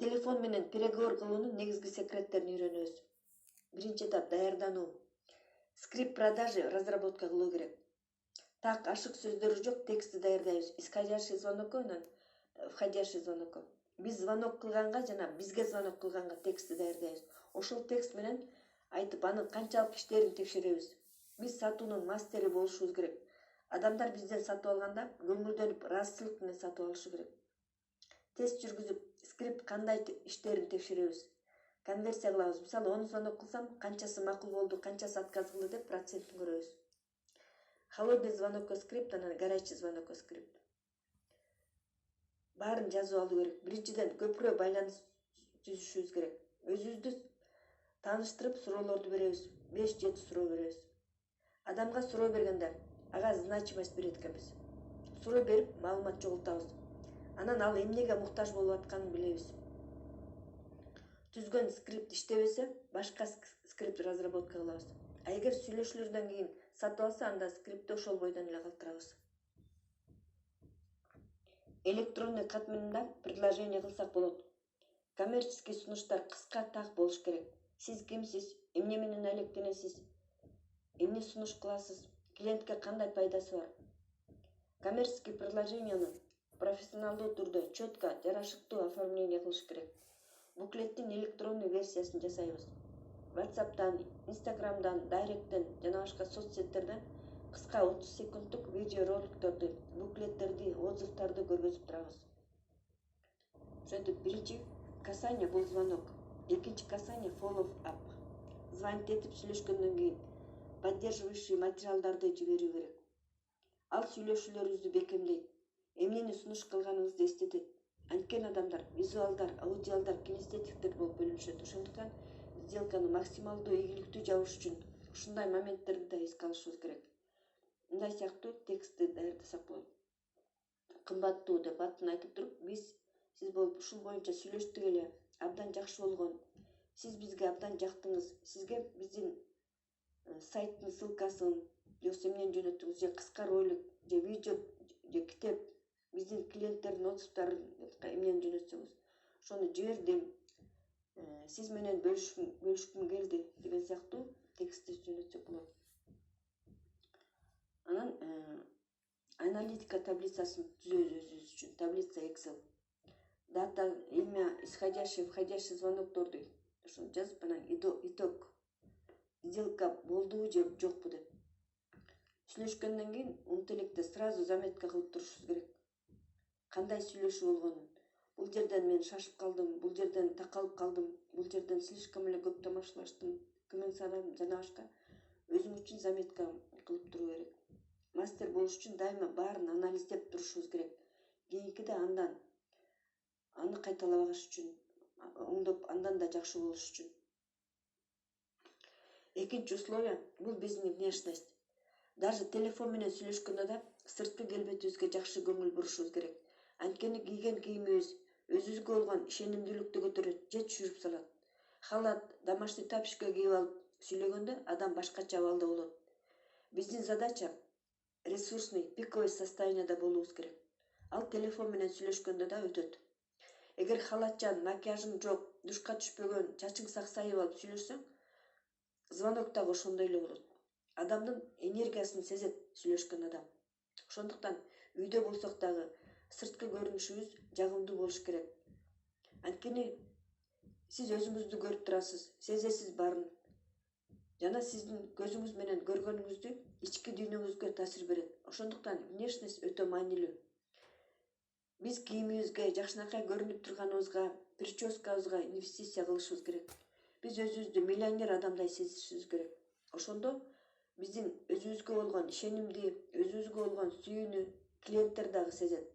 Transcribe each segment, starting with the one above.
Телефон менен переговор кылуунун негизги секреттерин үйрөнөбүз. Биринчи этап даярдануу. Скрипт продажи разработка кылуу керек. Так ашык сөздөрү жок текстти даярдайбыз. Исходящий звонокко, входящий звонокко. Биз звонок кылганга жана бизге звонок кылганга текстти даярдайбыз. Ошол текст менен айтып анын канчалык иштерин текшеребиз. Биз сатуунун мастери болушубуз керек. Адамдар бизден сатып алганда көңүлдөнүп, ыраазычылык менен сатып алышы керек. Тест жүргүзүп, скрипт кандай иштерин текшеребиз. Конверсия кылабыз. Мисалы, 10 звонок кылсам, канчасы макул болду, канчасы отказ кылды деп процентин көрөбүз. Холодный звонокко скрипт, анан горячий звонокко скрипт. Баарын жазып алуу керек. Биринчиден көпүрө байланыш түзүшүбүз керек. Өзүбүздү тааныштырып, суроолорду беребиз. 5-7 суроо беребиз. Адамга суроо бергенде ага значимость берет экенбиз. Суроо берип, маалымат жоготабыз. Анан ал эмнеге муктаж болуп атканын билебиз. Түзгөн скрипт иштебесе, башка скрипт разработка кылабыз. А эгер сүйлөшүүлөрдөн кийин сатып алса, анда скриптти ошол бойдон эле калтырабыз. Электронный кат менен да предложение кылсак болот. Коммерческий сунуштар кыска, так болуш керек. Сиз кимсиз, эмне менен алектенесиз, эмне сунуш кыласыз, клиентке кандай пайдасы бар. Коммерческий предложенияны профессионалдуу түрдө четко, жарашыктуу оформление кылыш керек. Буклеттин электронный версиясын жасайбыз. WhatsApp'тан, Instagram'дан, Direct'тен жана башка соцсеттерден кыска 30 секундтук видео роликтерди, буклеттерди, отзывдарды көргөзүп турабыз. Ошентип биринчи касание бул звонок, экинчи касание follow up. Звонить этип сүйлөшкөндөн кийин поддерживающий материалдарды жиберүү керек. Ал сүйлөшүүлөрүбүздү бекемдейт. Эмнени сунуш кылганыңызды эстетет. Анткени адамдар визуалдар, аудиалдар, кинестетиктер болуп бөлүнүшөт. Ошондуктан сделканы максималдуу ийгиликтүү жабыш үчүн ушундай моменттерди да эске алышыбыз керек. Мындай сыяктуу текстти даярдасак болот. Кымбаттуу деп атын айтып туруп, сиз болуп ушул боюнча сүйлөштүк эле, абдан жакшы болгон. Сиз бизге абдан жактыңыз. Сизге биздин сайттын ссылкасын, же эмнени жөнөттүңүз, же кыска ролик, же видео, же китеп, биздин клиенттердин отзывдарын эмнени жөнөтсөңүз, ошону жибердим. Сиз менен бөлүшкүм келди деген сыяктуу текстти жөнөтсөк болот. Анан аналитика таблицасын түзөбүз өзүбүз үчүн. Таблица Excel. Дата, имя, исходящий, входящий звонокторду ошону жазып, анан итог. Сделка болдубу же жокпу деп. Сүйлөшкөндөн кийин умт электе сразу заметка кылып турушубуз керек. Кандай сүйлөшүү болгонун. Бул жерден мен шашып калдым, бул жерден такалып калдым, бул жерден слишком эле көп тамашалаштым, күмөн санадым жана башка. Өзүң үчүн заметка кылып туруу керек. Мастер болуш үчүн дайыма баарын анализдеп турушубуз керек. Кийинкиде аны кайталабагыш үчүн, оңдоп андан да жакшы болуш үчүн. Экинчи условие бул биздин внешность. Даже телефон менен сүйлөшкөндө да сырткы келбетибизге жакшы көңүл бурушубуз керек. Анткени кийген кийимибиз өзүбүзгө болгон ишенимдүүлүктү көтөрөт, же түшүрүп салат. Халат, домашний тапочка кийип алып сүйлөгөндө адам башкача абалда болот. Биздин задача ресурсный, пиковый состояниеда болуубуз керек. Ал телефон менен сүйлөшкөндө да өтөт. Эгер халатчан, макияжың жок, душка түшпөгөн, чачың саксайып алып сүйлөшсөң, звонок дагы ошондой эле болот. Адамдын энергиясын сезет сүйлөшкөн адам. Ошондуктан үйдө болсок дагы сырткы көрүнүшүбүз жагымдуу болуш керек. Анткени сиз өзүңүздү көрүп турасыз, сезесиз баарын. Жана сиздин көзүңүз менен көргөнүңүздү ички дүйнөңүзгө таасир берет. Ошондуктан внешность өтө маанилүү. Биз кийимибизге, жакшынакай көрүнүп турганыбызга, прическабызга инвестиция кылышыбыз керек. Биз өзүбүздү миллионер адамдай сезишибиз керек. Ошондо биздин өзүбүзгө болгон ишенимди, өзүбүзгө болгон сүйүүнү клиенттер дагы сезет.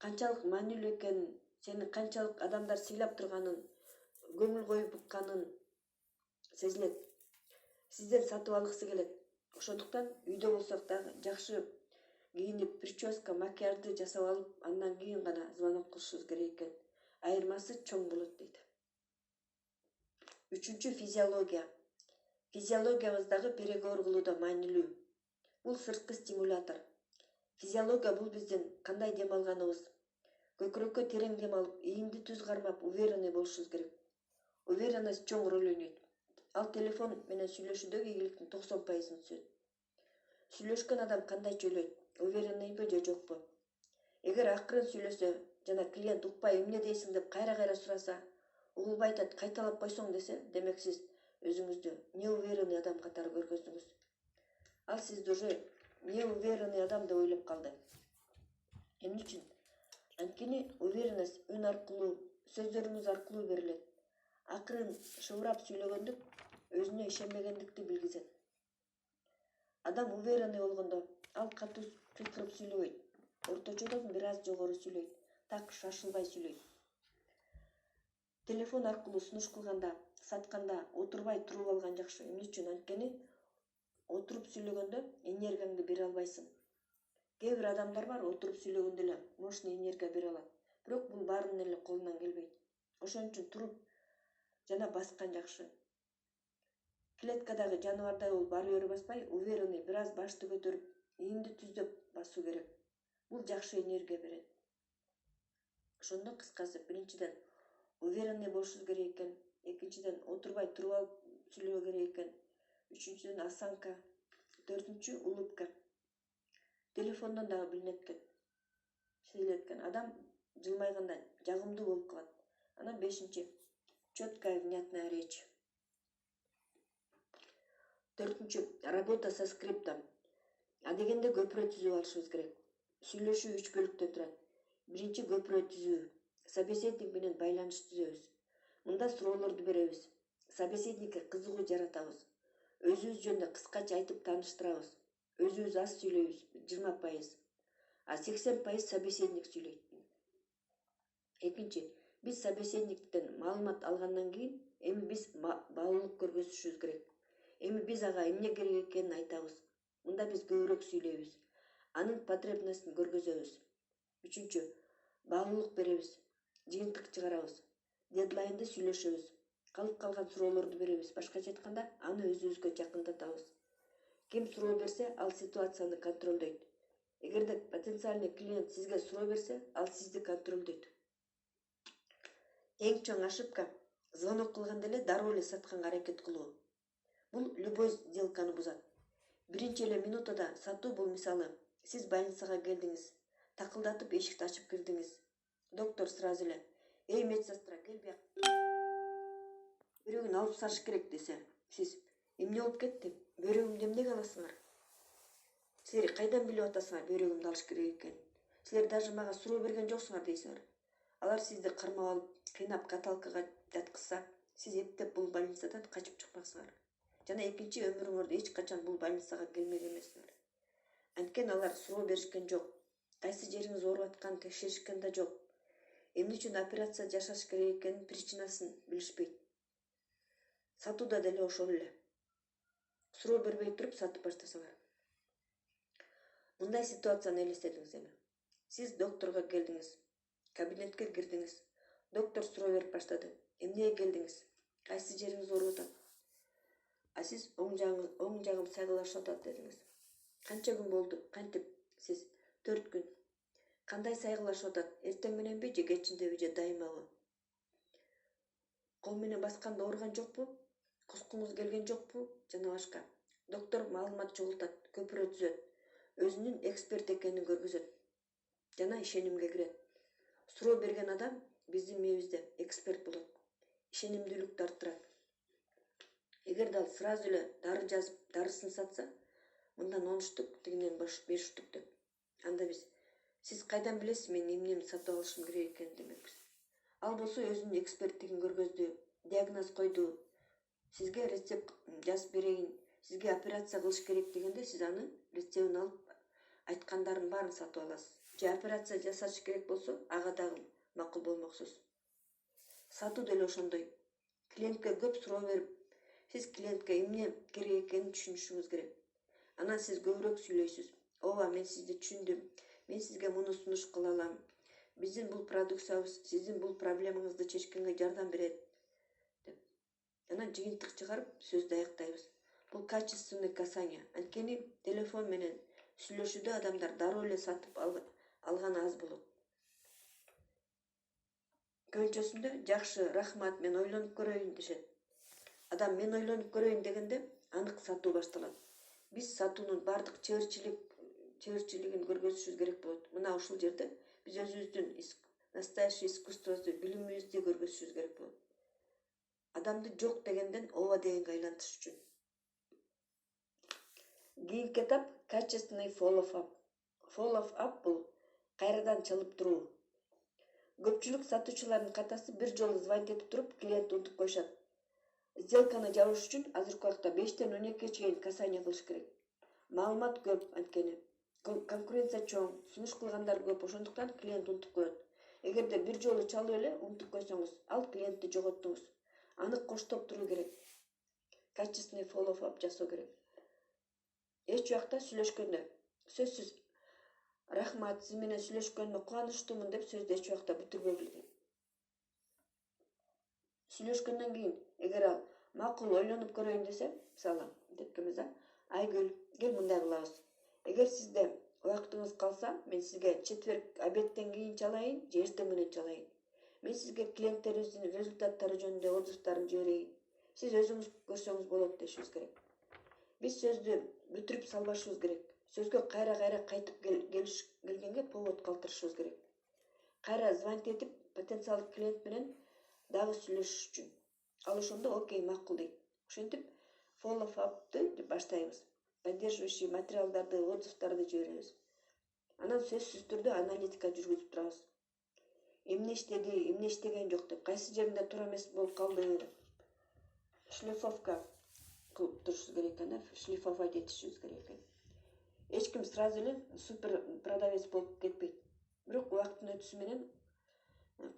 Канчалык маанилүү экенин, сени канчалык адамдар сыйлап турганын, көңүл коюп укканын сезилет. Сизден сатып алгысы келет. Ошондуктан үйдө болсок дагы жакшы кийинип, прическа, макияжды жасап алып, андан кийин гана звонок кылышыбыз керек экен. Айырмасы чоң болот дейт. Үчүнчү физиология. Физиологиябыздагы переговор кылууда маанилүү. Бул сырткы стимулятор. Физиология бул биздин кандай дем алганыбыз, Көкүрөккө терең дем алып, ийинди түз кармап, уверенный болушубуз керек. Уверенность чоң роль ойнойт. Ал телефон менен сүйлөшүүдөгү ийгиликтин 90% түзөт. Сүйлөшкөн адам кандай чөйлөйт? Уверенныйбы же жокпу? Эгер акырын сүйлөсө жана клиент укпай эмне дейсиң деп кайра сураса, угулбай айтат, кайталап койсоң десе, демек сиз өзүңүздү неуверенный адам катары көргөздүңүз. Ал сизди уже неуверенный адам деп ойлоп калды. Эмне үчүн? Анткени уверенность үн аркылуу, сөздөрүңүз аркылуу берилет. Акырын шыбырап сүйлөгөндүк өзүнө ишенбегендикти билгизет. Адам уверенный болгондо ал катуу кыйкырып сүйлөбөйт. Орточодон бир аз жогору сүйлөйт. Так шашылбай сүйлөйт. Телефон аркылуу сунуш кылганда, сатканда отурбай туруп алган жакшы. Эмне үчүн? Анткени отуруп сүйлөгөндө энергияңды бере албайсың. Кээ бир адамдар бар, отуруп сүйлөгөндө эле мощный энергия бере алат. Бирок бул баарынын эле колунан келбейт. Ошон үчүн туруп жана баскан жакшы. Клеткадагы жаныбардай болуп бары бери баспай, уверенный бир аз башты көтөрүп, ийинди түздөп басуу керек. Бул жакшы энергия берет. Ошондо кыскасы, биринчиден уверенный болушубуз керек экен, экинчиден отурбай туруп алып сүйлөө керек экен, үчүнчүдөн осанка, төртүнчү улыбка. Телефондон дагы билинет экен. Сезилет экен. Адам жылмайганда жагымдуу болуп калат. Анан бешинчи четкая внятная речь. Төртүнчү работа со скриптом. Адегенде көпүрө түзүп алышыбыз керек. Сүйлөшүү 3 бөлүктөн турат. Биринчи көпүрө түзүү. Собеседник менен байланыш түзөбүз. Мында суроолорду беребиз. Собеседникке кызыгуу жаратабыз. Өзүбүз жөнүндө кыскача айтып тааныштырабыз. Өзүбүз аз сүйлөйбүз, 20%. А 80% собеседник сүйлөйт. Экинчи, биз собеседниктен маалымат алгандан кийин, эми биз баалуулук көргөзүшүбүз керек. Эми биз ага эмне керек экенин айтабыз. Мында биз көбүрөөк сүйлөйбүз. Анын потребностун көргөзөбүз. Үчүнчү, баалуулук беребиз. Жыйынтык чыгарабыз. Дедлайнды сүйлөшөбүз. Калып калган суроолорду беребиз. Башкача айтканда, аны өзүбүзгө жакындатабыз. Ким суроо берсе, ал ситуацияны контролдойт. Эгерде потенциальный клиент сизге суроо берсе, ал сизди контролдойт. Эң чоң ошибка звонок кылганда эле дароо эле сатканга аракет кылуу. Бул любой сделканы бузат. Биринчи эле минутада сатуу бул мисалы, сиз больницага келдиңиз, такылдатып эшикти ачып кирдиңиз. Доктор сразу эле, "Эй, медсестра, кел бияк. Бөөрөгүн алып сарыш керек" десе, сиз "Эмне болуп кетти? Бөөрөгүмдү эмнеге аласыңар? Силер кайдан билип атасыңар бөөрөгүмдү алыш керек экенин? Силер даже мага суроо берген жоксуңар" дейсиңер. Алар сизди кармап алып, кыйнап каталкага жаткызса, сиз эптеп бул больницадан качып чыкпаксыңар. Жана экинчи, өмүрүңөрдө эч качан бул больницага келмеген эмессиңер. Анткени алар суроо беришкен жок. Кайсы жериңиз ооруп атканын текшеришкен да жок. Эмне үчүн операция жашаш керек экенин причинасын билишпейт. Сатууда деле ошол эле. Суроо бербей туруп сатып баштасаңар. Мындай ситуацияны элестетиңиз эми. Сиз докторго келдиңиз. Кабинетке кирдиңиз. Доктор суроо берип баштады. Эмнеге келдиңиз? Кайсы жериңиз ооруп атат? А сиз оң жагым сайгылашып атат дедиңиз. Канча күн болду? Кантип? Сиз 4 күн. Кандай сайгылашып атат? Эртең мененби же кечиндеби же дайымабы? Кол менен басканда ооруган жокпу? Кускуңуз келген жокпу? Жана башка. Доктор маалымат чогултат, көпүрө түзөт. Өзүнүн эксперт экенин көргөзөт. Жана ишенимге кирет. Суроо берген адам биздин мээбизде эксперт болот. Ишенимдүүлүктү арттырат. Эгерде ал сразу эле дары жазып, дарысын сатса, мындан 10 штук, тигинен 5 штук деп. Анда биз, сиз кайдан билесиз мен эмнени сатып алышым керек экенин демекпиз. Ал болсо өзүнүн эксперттигин көргөздү, диагноз койду. Сизге рецепт жазып берейин, сизге операция кылыш керек дегенде сиз анын рецебин алып, айткандарын баарын сатып аласыз. Же операция жасаш керек болсо, ага дагы макул болмоксуз. Сатуу деле ошондой. Клиентке көп суроо берип, сиз клиентке эмне керек экенин түшүнүшүңүз керек. Анан сиз көбүрөөк сүйлөйсүз. Ооба, мен сизди түшүндүм. Мен сизге муну сунуш кыла алам. Биздин бул продукциябыз сиздин бул проблемаңызды чечкенге жардам берет деп. Анан жыйынтык чыгарып сөздү аяктайбыз. Бул качественный касание. Анткени телефон менен сүйлөшүүдө адамдар дароо эле сатып алганы аз болот. көйүнчөсүндө жакшы, рахмат, мен ойлонуп көрөйүн дешет. Адам мен ойлонуп көрөйүн дегенде анык сатуу башталат. Биз сатуунун бардык чыгырчылыгын көргөзүшүбүз керек болот. Мына ушул жерде биз өзүбүздүн настоящий искусствобузду, билимибизди көргөзүшүбүз керек болот. Адамды жок дегенден ооба дегенге айлантыш үчүн. Кийинки этап качественный follow-up. Follow-up бул кайрадан чалып туруу. Көпчүлүк сатуучулардын катасы бир жолу звонить этип туруп, клиент унутуп коюшат. Сделканы жабыш үчүн азыркы убакта 5-тен 12-ге чейин касание кылыш керек. Маалымат көп анткени. Конкуренция чоң, сунуш кылгандар көп, ошондуктан клиент унутуп коет. Эгерде бир жолу чалып эле унутуп койсоңуз, ал клиентти жоготтуңуз. Аны коштоп туруу керек. Качественный follow-up жасоо керек. Эч убакта сүйлөшкөндө сөзсүз рахмат, сиз менен сүйлөшкөнүмө кубанычтуумун деп сөздү эч убакта бүтүрбөгүлү керек. Сүйлөшкөндөн кийин, эгер ал макул ойлонуп көрөйүн десе, мисалы, депкенбиз, Айгүл, кел мындай кылабыз. Эгер сизде убактыңыз калса, мен сизге четверг обедтен кийин чалайын, же эртең менен чалайын. Мен сизге клиенттерибиздин результаттары жөнүндө отзывдарын жиберейин. Сиз өзүңүз көрсөңүз болот дешибиз керек. Биз сөздү бүтүрүп салбашыбыз керек. Сөзгө кайра кайтып келгенге повод калтырышыбыз керек. Кайра звонить этип, потенциалдык клиент менен дагы сүйлөшүш үчүн. Ал ошондо окей, макул дейт. Ошентип, follow-up'ты баштайбыз. Поддерживающий материалдарды, отзывдарды жиберебиз. Анан сөзсүз түрдө аналитика жүргүзүп турабыз. Эмне иштеди, эмне иштеген жок деп, кайсы жеринде туура эмес болуп калды деп. Шлифовка кылып турушубуз керек экен, шлифовать этишибиз керек экен. Эч ким сразу эле супер продавец болуп кетпейт. Бирок убакыттын өтүшү менен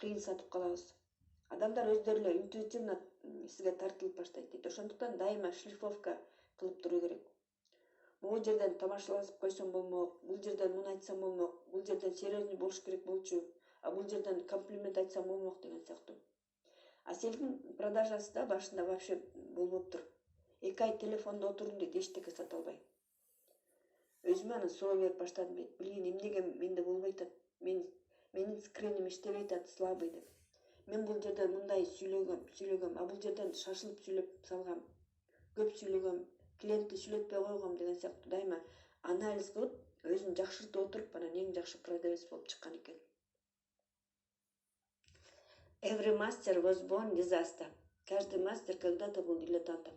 кыйын сатып калабыз. Адамдар өздөрү эле интуитивно сизге тартылып баштайт дейт. Ошондуктан дайыма шлифовка кылып туруу керек. Бул жерден тамашалап койсом болмок, бул жерден муну айтсам болмок, бул жерден серьезный болуш керек болчу, а бул жерден комплимент айтсам болмок деген сыяктуу. А силдин продажасы да башында вообще болбоптур. 2 ай телефондо отурдум дейт, эчтеке сата албай. Өзүмө анан суроо берип баштадым дейт. Блин, эмнеге менде болбой атат? Менин скриним иштебей атат, слабый деп. Мен бул жерде мындай сүйлөгөм, а бул жерден шашылып сүйлөп салгам. Көп сүйлөгөм, клиентти сүйлөтпөй койгом деген сыяктуу дайыма анализ кылып, өзүн жакшыртып отуруп, анан эң жакшы продавец болуп чыккан экен. Every master was born disaster. Каждый мастер когда-то был дилетантом.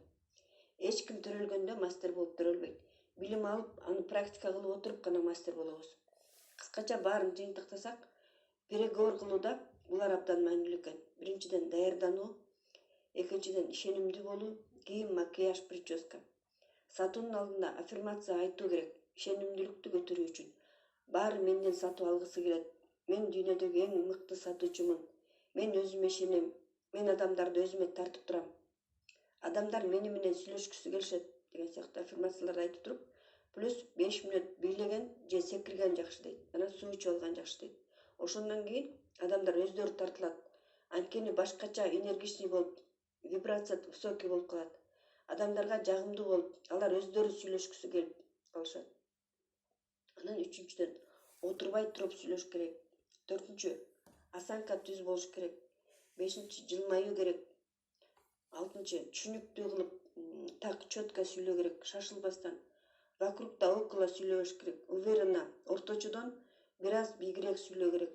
Эч ким төрөлгөндө мастер болуп төрөлбөйт. Билим алып, аны практика кылып отуруп гана мастер болобуз. Кыскача баарын жыйынтыктасак, переговор кылууда булар абдан маанилүү экен. Биринчиден даярдануу, экинчиден ишенимдүү болуу, кийин макияж, прическа. Сатуунун алдында аффирмация айтуу керек, ишенимдүүлүктү көтөрүү үчүн. Баары менден сатып алгысы келет. Мен дүйнөдөгү эң мыкты сатуучумун. Мен өзүмө ишенем. Мен адамдарды өзүмө тартып турам. Адамдар мени менен сүйлөшкүсү келишет деген сыяктуу аффирмацияларды айтып туруп, плюс 5 мүнөт бийлеген же секирген жакшы дейт. Анан суу ичип алган жакшы дейт. Ошондон кийин адамдар өздөрү тартылат. Анткени башкача энергичный болуп, вибрация высокий болуп калат. Адамдарга жагымдуу болуп, алар өздөрү сүйлөшкүсү келип калышат. Анан үчүнчүдөн отурбай туруп сүйлөш керек. 4-чү осанка түз болуш керек. 5-чи жылмаюу керек. 6-чы түшүнүктүү кылып, так четко сүйлөө керек, шашылбастан. Вокруг да около сүйлөш керек. Уверенно, орточодон бир аз бийигирээк сүйлөө керек.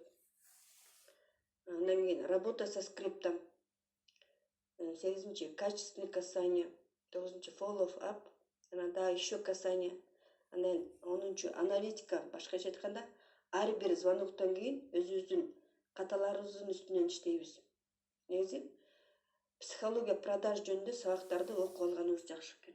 Андан кийин работа со скриптом. 8-чи качественный касание. 9-чу follow-up. Анан дагы еще касание. Анан 10-чу аналитика. Башкача айтканда, ар бир звоноктон кийин өзүбүздүн каталарыбыздын үстүнөн иштейбиз. Негизи психология продаж жөнүндө сабактарды окуп алганыбыз жакшы экен.